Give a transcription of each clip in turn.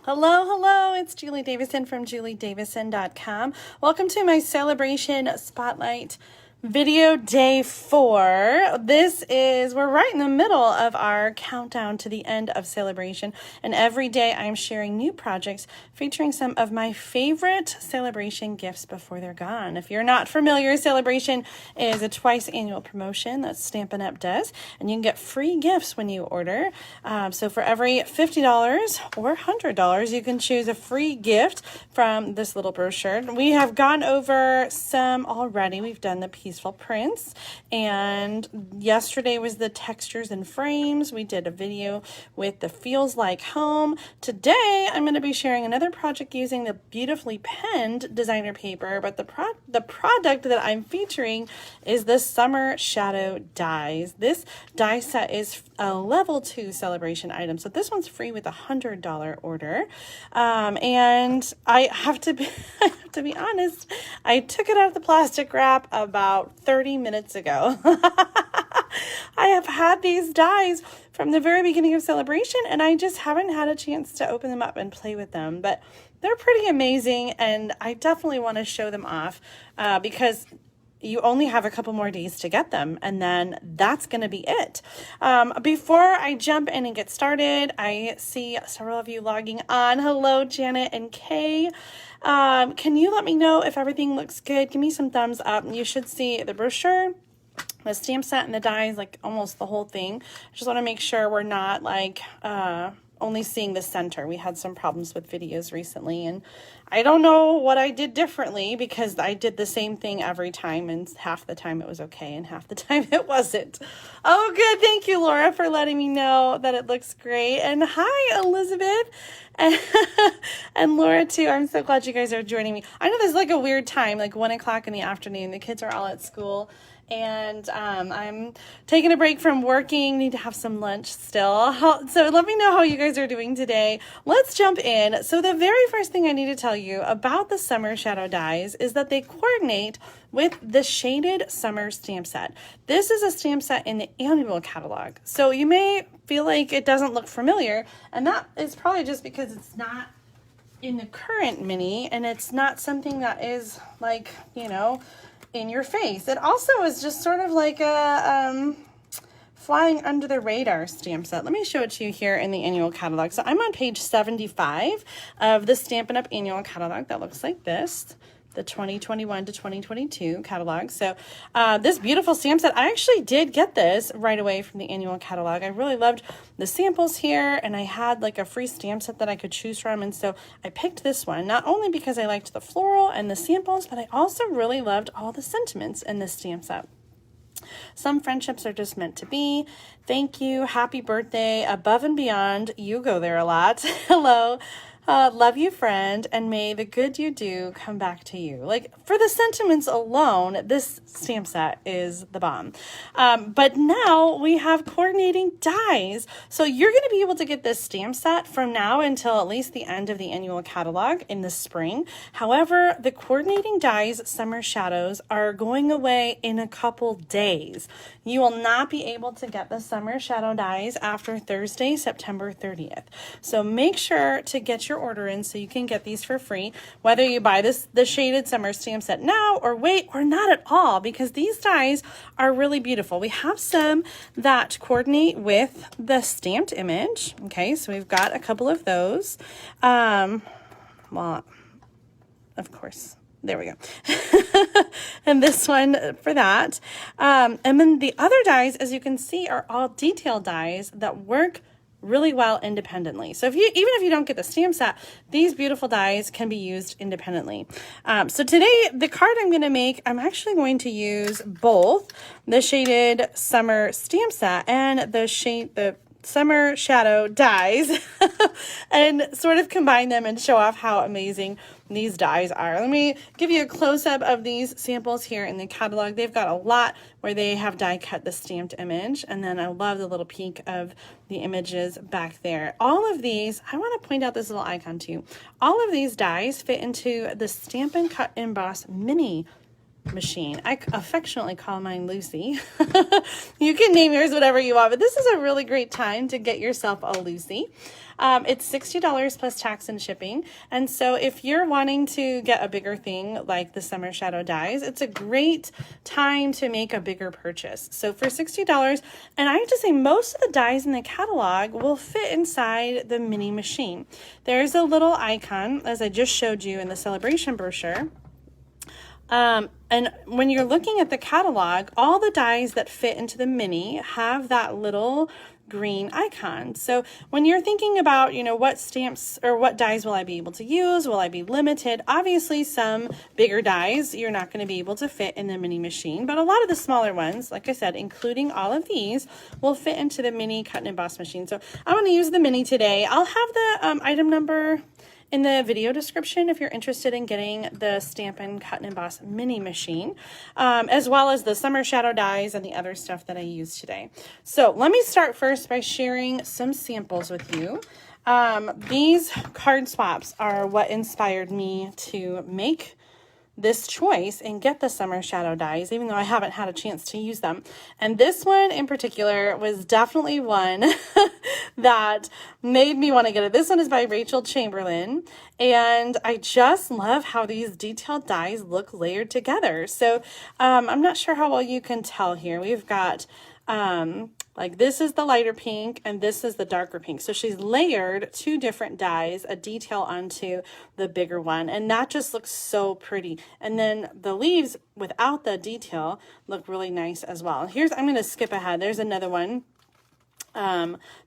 Hello, hello, it's Julie Davison from juliedavison.com. Welcome to my Celebration Spotlight video day 4. We're right in the middle of our countdown to the end of Celebration, and every day I'm sharing new projects featuring some of my favorite Celebration gifts before they're gone. If you're not familiar, Celebration is a twice annual promotion that Stampin' Up does, and you can get free gifts when you order. So for every $50 or $100, you can choose a free gift from this little brochure. We have gone over some already. We've done the Peaceful Prints, and yesterday was the Textures and Frames. We did a video with the Feels Like Home. Today I'm going to be sharing another project using the beautifully penned designer paper, but the product that I'm featuring is the Summer Shadow dies. This die set is a level 2 Celebration item, so this one's free with a $100 order. And I have to be honest, I took it out of the plastic wrap about 30 minutes ago. I have had these dies from the very beginning of Celebration, and I just haven't had a chance to open them up and play with them, but they're pretty amazing, and I definitely want to show them off because you only have a couple more days to get them, and then that's going to be it. Before I jump in and get started, I see several of you logging on. Hello, Janet and Kay. Can you let me know if everything looks good? Give me some thumbs up. You should see the brochure, the stamp set, and the dies, like almost the whole thing. I just want to make sure we're not like only seeing the center. We had some problems with videos recently, and I don't know what I did differently because I did the same thing every time, and half the time it was okay and half the time it wasn't. Oh, good. Thank you, Laura, for letting me know that it looks great. And hi, Elizabeth. And Laura, too. I'm so glad you guys are joining me. I know there's like a weird time, like 1 o'clock in the afternoon. The kids are all at school, and I'm taking a break from working, need to have some lunch still. So let me know how you guys are doing today. Let's jump in. So the very first thing I need to tell you about the Summer Shadow dies is that they coordinate with the Shaded Summer stamp set. This is a stamp set in the annual catalog. So you may feel like it doesn't look familiar, and that is probably just because it's not in the current mini, and it's not something that is like, you know, in your face. It also is just sort of like a flying under the radar stamp set. Let me show it to you here in the annual catalog. So I'm on page 75 of the Stampin' Up annual catalog that looks like this, the 2021 to 2022 catalog. So this beautiful stamp set, I actually did get this right away from the annual catalog. I really loved the samples here, and I had like a free stamp set that I could choose from, and so I picked this one, not only because I liked the floral and the samples, but I also really loved all the sentiments in this stamp set. Some friendships are just meant to be. Thank you. Happy birthday. Above and beyond. You go there a lot. Hello. Love you, friend, and may the good you do come back to you. Like, for the sentiments alone, this stamp set is the bomb. But now we have coordinating dies. So you're going to be able to get this stamp set from now until at least the end of the annual catalog in the spring. However, the coordinating dies Summer Shadows are going away in a couple days. You will not be able to get the Summer Shadow dies after Thursday, September 30th. So make sure to get your order in so you can get these for free, whether you buy the Shaded Summer stamp set now or wait or not at all, because these dies are really beautiful. We have some that coordinate with the stamped image. Okay, so we've got a couple of those. Well, of course. There we go. And this one for that. And then the other dies, as you can see, are all detail dies that work really well independently. So even if you don't get the stamp set, these beautiful dies can be used independently. So today, the card I'm going to make, I'm actually going to use both the Shaded Summer stamp set and the Summer Shadow dies and sort of combine them and show off how amazing these dies are. Let me give you a close-up of these samples here in the catalog. They've got a lot where they have die cut the stamped image, and then I love the little peek of the images back there. All of these, I want to point out this little icon too. All of these dies fit into the Stampin' Cut Emboss mini machine. I affectionately call mine Lucy. You can name yours whatever you want, but this is a really great time to get yourself a Lucy. It's $60 plus tax and shipping. And so if you're wanting to get a bigger thing like the Summer Shadow dies, it's a great time to make a bigger purchase. So for $60, and I have to say most of the dies in the catalog will fit inside the mini machine. There's a little icon, as I just showed you in the celebration brochure. And when you're looking at the catalog, all the dies that fit into the mini have that little green icon. So when you're thinking about, you know, what stamps or what dies will I be able to use? Will I be limited? Obviously, some bigger dies you're not going to be able to fit in the mini machine, but a lot of the smaller ones, like I said, including all of these, will fit into the mini cut and emboss machine. So I'm going to use the mini today. I'll have the item number in the video description if you're interested in getting the Stampin' Cut and Emboss mini machine, as well as the Summer Shadow dies and the other stuff that I used today. So let me start first by sharing some samples with you. These card swaps are what inspired me to make this choice and get the Summer Shadow dies, even though I haven't had a chance to use them. And this one in particular was definitely one that made me want to get it. This one is by Rachel Chamberlain, and I just love how these detailed dies look layered together. So I'm not sure how well you can tell here. We've got like this is the lighter pink and this is the darker pink. So she's layered two different dies, a detail onto the bigger one, and that just looks so pretty. And then the leaves without the detail look really nice as well. Here's, I'm going to skip ahead. There's another one.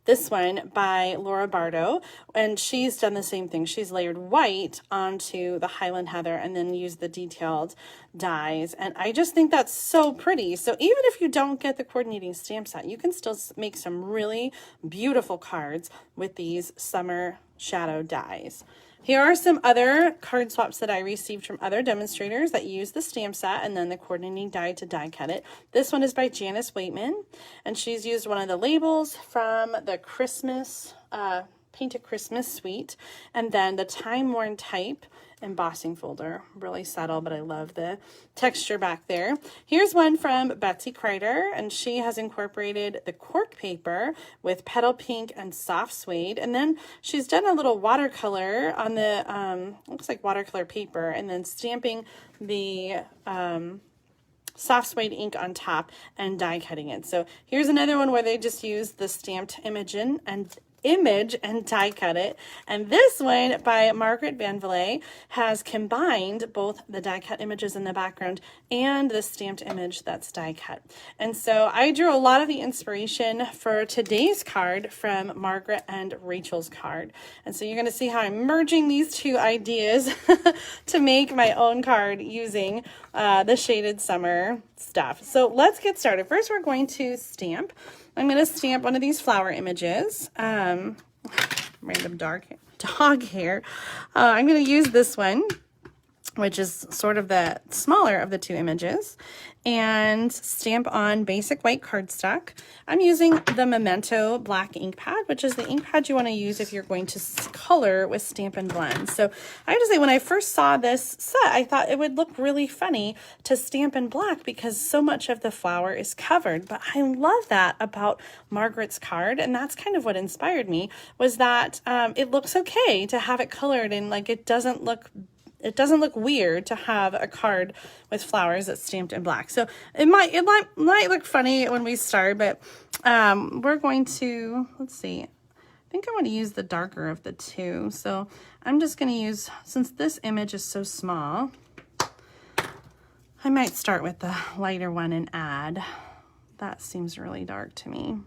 This one by Laura Bardo, and she's done the same thing. She's layered white onto the Highland Heather and then used the detailed dies, and I just think that's so pretty. So even if you don't get the coordinating stamp set, you can still make some really beautiful cards with these Summer Shadow dies. Here are some other card swaps that I received from other demonstrators that use the stamp set and then the coordinating die to die cut it. This one is by Janice Waitman, and she's used one of the labels from the Christmas, Painted Christmas Suite, and then the Time Worn Type embossing folder. Really subtle, but I love the texture back there. Here's one from Betsy Kreider, and she has incorporated the cork paper with petal pink and soft suede, and then she's done a little watercolor on the looks like watercolor paper, and then stamping the soft suede ink on top and die cutting it. So here's another one where they just use the stamped image and die cut it. And this one by Margaret Banvillay has combined both the die cut images in the background and the stamped image that's die cut. And so I drew a lot of the inspiration for today's card from Margaret and Rachel's card. And so you're going to see how I'm merging these two ideas to make my own card using the shaded summer stuff. So let's get started. First, we're going to stamp. I'm going to stamp one of these flower images, random dog hair. I'm going to use this one, which is sort of the smaller of the two images, and stamp on basic white cardstock. I'm using the Memento black ink pad, which is the ink pad you want to use if you're going to color with Stampin' Blend. So I have to say, when I first saw this set, I thought it would look really funny to stamp in black because so much of the flower is covered. But I love that about Margaret's card, and that's kind of what inspired me, was that it looks okay to have it colored, and like it doesn't look weird to have a card with flowers that's stamped in black. So it might look funny when we start, but we're going to, let's see, I think I want to use the darker of the two. So I'm just going to use, since this image is so small, I might start with the lighter one and add. That seems really dark to me.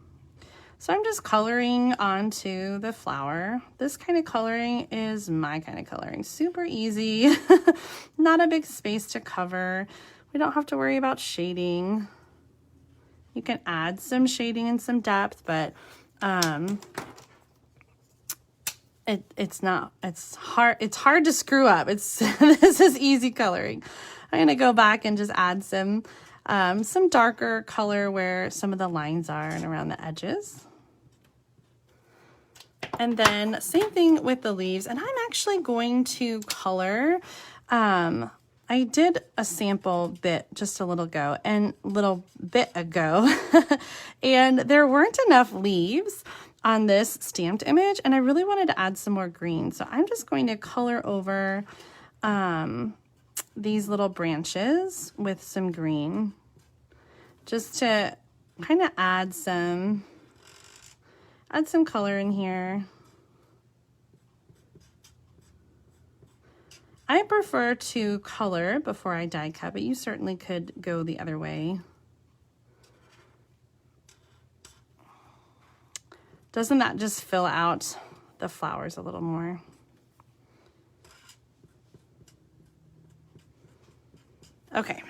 So I'm just coloring onto the flower. This kind of coloring is my kind of coloring. Super easy, not a big space to cover. We don't have to worry about shading. You can add some shading and some depth, but it's hard to screw up. This is easy coloring. I'm gonna go back and just add some darker color where some of the lines are and around the edges. And then same thing with the leaves. And I'm actually going to color I did a sample bit just a little bit ago, and there weren't enough leaves on this stamped image, and I really wanted to add some more green. So I'm just going to color over these little branches with some green, just to kind of add some color in here. I prefer to color before I die cut, but you certainly could go the other way. Doesn't that just fill out the flowers a little more? Okay.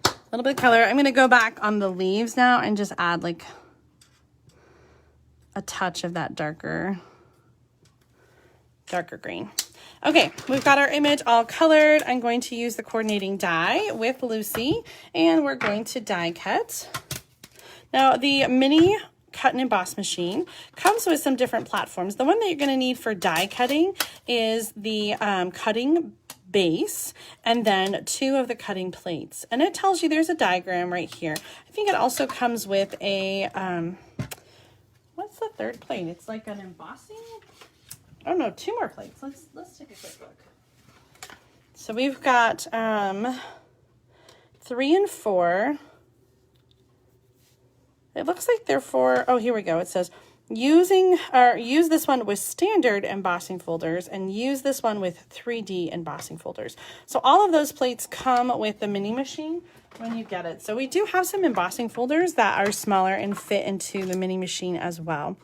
A little bit of color. I'm going to go back on the leaves now and just add like a touch of that darker green. Okay, we've got our image all colored. I'm going to use the coordinating die with Lucy, and we're going to die cut. Now, the mini cut and emboss machine comes with some different platforms. The one that you're going to need for die cutting is the cutting base, and then 2 of the cutting plates. And it tells you there's a diagram right here. I think it also comes with a, what's the third plate? It's like an embossing. Oh no, 2 more plates. Let's take a quick look. So we've got 3 and 4. It looks like they're for, oh, here we go. It says use this one with standard embossing folders and use this one with 3D embossing folders. So all of those plates come with the mini machine when you get it. So we do have some embossing folders that are smaller and fit into the mini machine as well.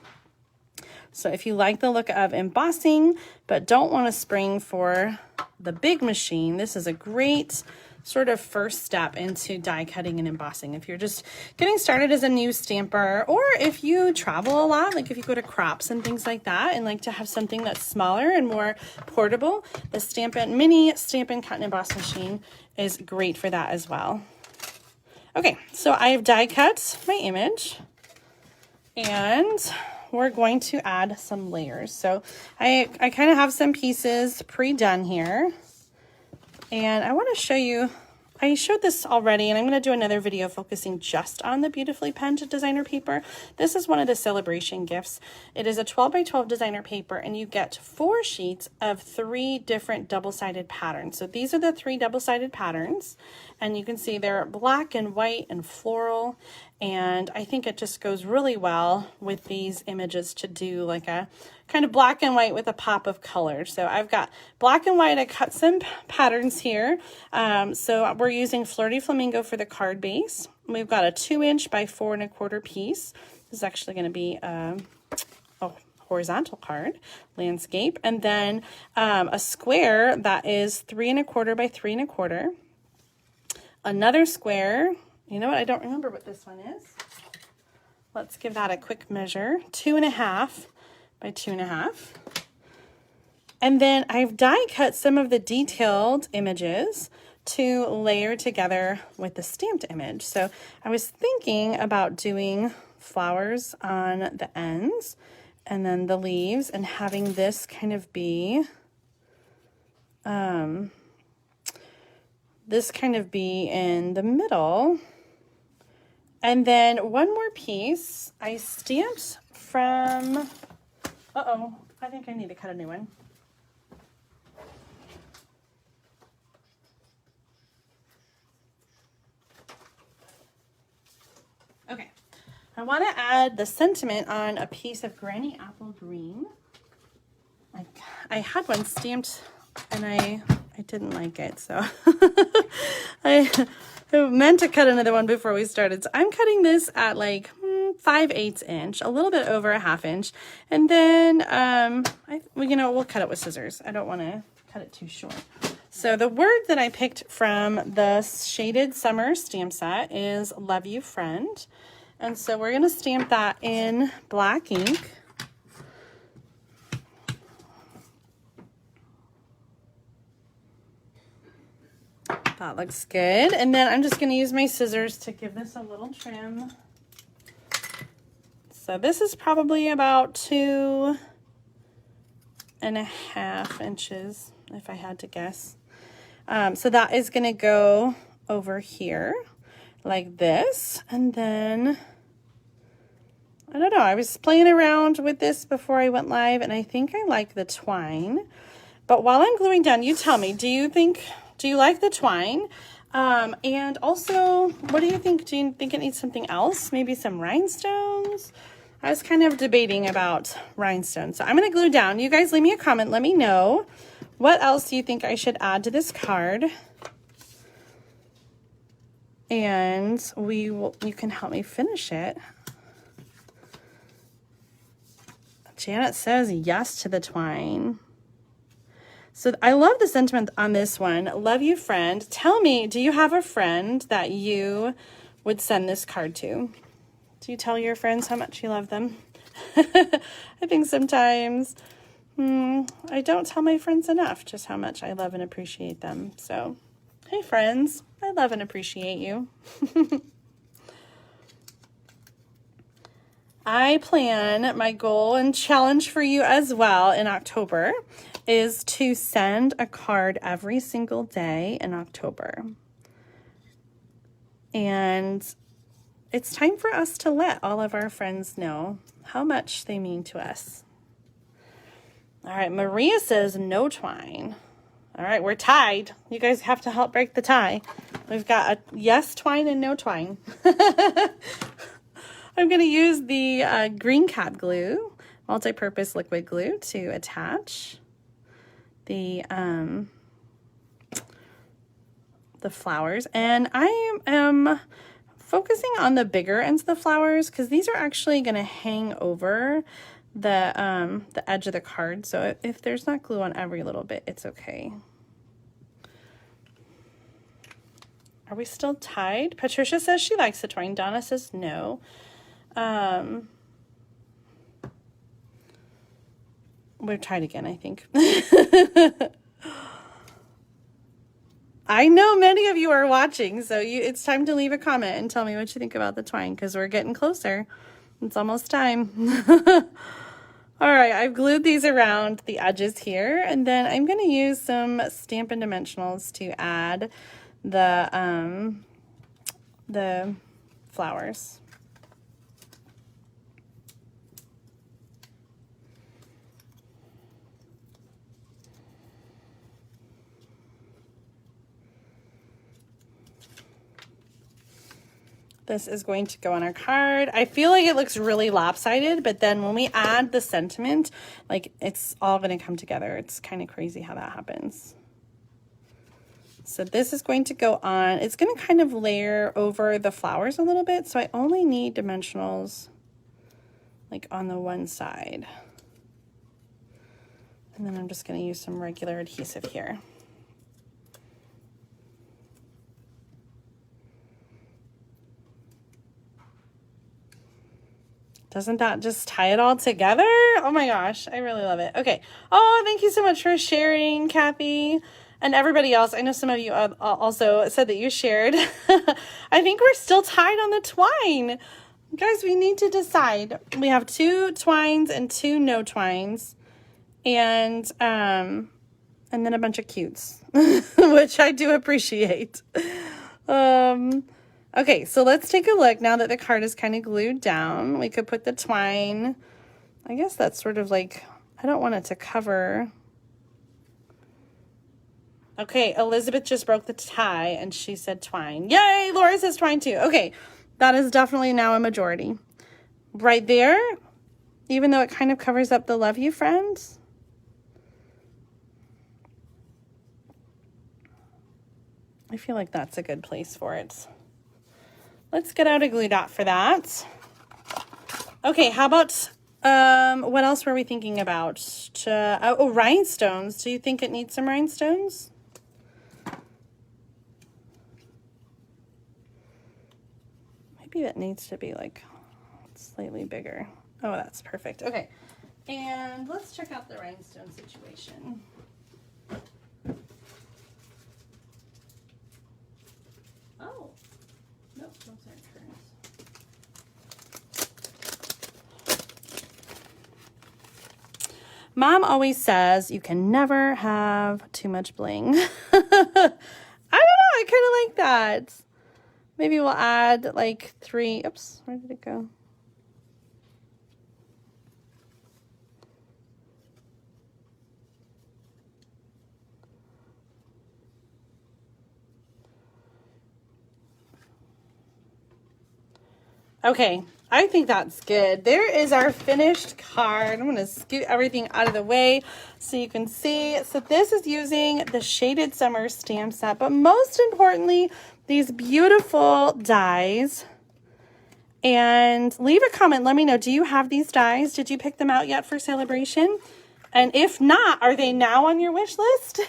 So if you like the look of embossing, but don't want to spring for the big machine, this is a great sort of first step into die cutting and embossing. If you're just getting started as a new stamper, or if you travel a lot, like if you go to crops and things like that and like to have something that's smaller and more portable, the mini Stampin' Cut and Emboss machine is great for that as well. Okay, so I have die cut my image, and we're going to add some layers. So I kind of have some pieces pre-done here, and I want to show you, I showed this already, and I'm going to do another video focusing just on the beautifully penned designer paper. This is one of the celebration gifts. It is a 12 by 12 designer paper, and you get 4 sheets of 3 different double-sided patterns. So these are the 3 double-sided patterns, and you can see they're black and white and floral, and I think it just goes really well with these images to do like a kind of black and white with a pop of color. So I've got black and white. I cut some patterns here. So we're using Flirty Flamingo for the card base. We've got a 2" by 4 1/4 piece. This is actually going to be a horizontal card, landscape, and then a square that is 3 1/4 by 3 1/4. Another square. You know what? I don't remember what this one is. Let's give that a quick measure. 2 1/2 by 2 1/2. And then I've die cut some of the detailed images to layer together with the stamped image. So I was thinking about doing flowers on the ends and then the leaves, and having this kind of be in the middle. And then one more piece I stamped from, I think I need to cut a new one. Okay, I want to add the sentiment on a piece of Granny Apple Green. I had one stamped and I didn't like it, so I meant to cut another one before we started. So I'm cutting this at like 5/8 inch, a little bit over a 1/2 inch, and then we'll cut it with scissors. I don't want to cut it too short. So the word that I picked from the Shaded Summer stamp set is "Love You, Friend," and so we're going to stamp that in black ink. That looks good. And then I'm just going to use my scissors to give this a little trim. So this is probably about 2 1/2 inches, if I had to guess. So that is going to go over here like this. And then, I don't know, I was playing around with this before I went live, and I think I like the twine. But while I'm gluing down, you tell me, do you like the twine? And also, what do you think? Do you think it needs something else? Maybe some rhinestones? I was kind of debating about rhinestones. So I'm going to glue down. You guys leave me a comment. Let me know. What else do you think I should add to this card? And you can help me finish it. Janet says yes to the twine. So I love the sentiment on this one. Love you, friend. Tell me, do you have a friend that you would send this card to? Do you tell your friends how much you love them? I think sometimes I don't tell my friends enough just how much I love and appreciate them. So, hey friends, I love and appreciate you. I plan, my goal and challenge for you as well in October is to send a card every single day in October. And it's time for us to let all of our friends know how much they mean to us. All right, Maria says no twine. All right, we're tied. You guys have to help break the tie. We've got a yes twine and no twine. I'm going to use the green cap glue, multi-purpose liquid glue, to attach the flowers. And I am focusing on the bigger ends of the flowers because these are actually going to hang over the edge of the card. So if there's not glue on every little bit, it's okay. Are we still tied? Patricia says she likes the twine. Donna says no. We're tied again, I think. I know many of you are watching, so it's time to leave a comment and tell me what you think about the twine, because we're getting closer. It's almost time. All right, I've glued these around the edges here, and then I'm going to use some Stampin' Dimensionals to add the flowers. This is going to go on our card. I feel like it looks really lopsided, but then when we add the sentiment, like it's all going to come together. It's kind of crazy how that happens. So this is going to go on. It's going to kind of layer over the flowers a little bit. So I only need dimensionals like on the one side. And then I'm just going to use some regular adhesive here. Doesn't that just tie it all together? Oh my gosh, I really love it. Okay. Oh, thank you so much for sharing, Kathy, and everybody else. I know some of you also said that you shared. I think we're still tied on the twine. Guys, we need to decide. We have 2 twines and 2 no twines, and then a bunch of cutes, which I do appreciate. Okay, so let's take a look now that the card is kind of glued down. We could put the twine. I guess that's sort of like, I don't want it to cover. Okay, Elizabeth just broke the tie and she said twine. Yay, Laura says twine too. Okay, that is definitely now a majority. Right there, even though it kind of covers up the love you friends. I feel like that's a good place for it. Let's get out a glue dot for that. Okay, how about, what else were we thinking about? Oh, rhinestones. Do you think it needs some rhinestones? Maybe it needs to be like slightly bigger. Oh, that's perfect. Okay, and let's check out the rhinestone situation. Oh. Nope, those aren't currants. Mom always says you can never have too much bling. I don't know, I kind of like that. Maybe we'll add like 3, oops, where did it go? Okay, I think that's good. There is our finished card. I'm going to scoot everything out of the way so you can see. So this is using the Shaded Summer stamp set, but most importantly, these beautiful dies. And leave a comment. Let me know, do you have these dies? Did you pick them out yet for celebration? And if not, are they now on your wish list?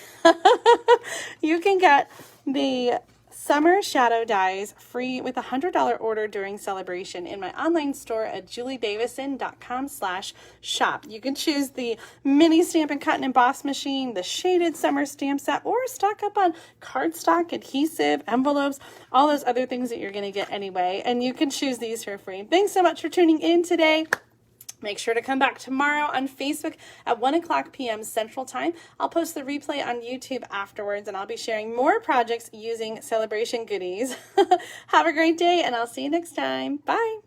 You can get the Summer Shadow Dies free with a $100 order during celebration in my online store at juliedavison.com/shop. You can choose the mini Stampin' Cut and Emboss machine, the Shaded Summer stamp set, or stock up on cardstock, adhesive, envelopes, all those other things that you're going to get anyway. And you can choose these for free. Thanks so much for tuning in today. Make sure to come back tomorrow on Facebook at 1:00 p.m. Central Time. I'll post the replay on YouTube afterwards, and I'll be sharing more projects using celebration goodies. Have a great day, and I'll see you next time. Bye.